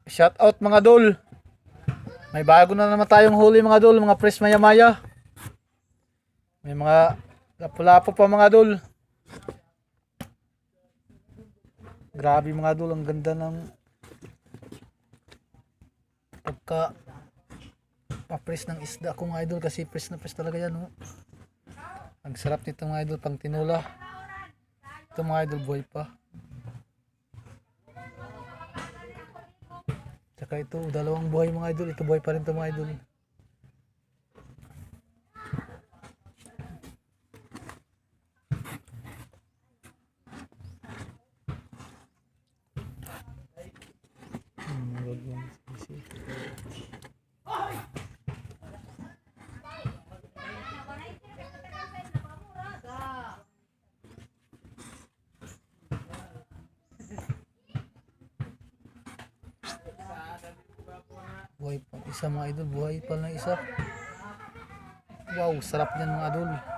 Shout out mga dol. May bago na naman tayong huli mga dol, mga press maya-maya. May mga lapu-lapo pa mga dol. Grabe mga dol, ang ganda ng pagka pa-press ng isda ko mga idol, kasi press na press talaga yan, no? Ang sarap nito mga idol, pang tinula. Ito mga idol, buhay pa. Tsaka ito, dalawang buhay mga idol. Ito buhay pa rin ito mga idol. Buhay pa isa mga idol, buhay pa lang isa. Wow, sarap niyan mga idol.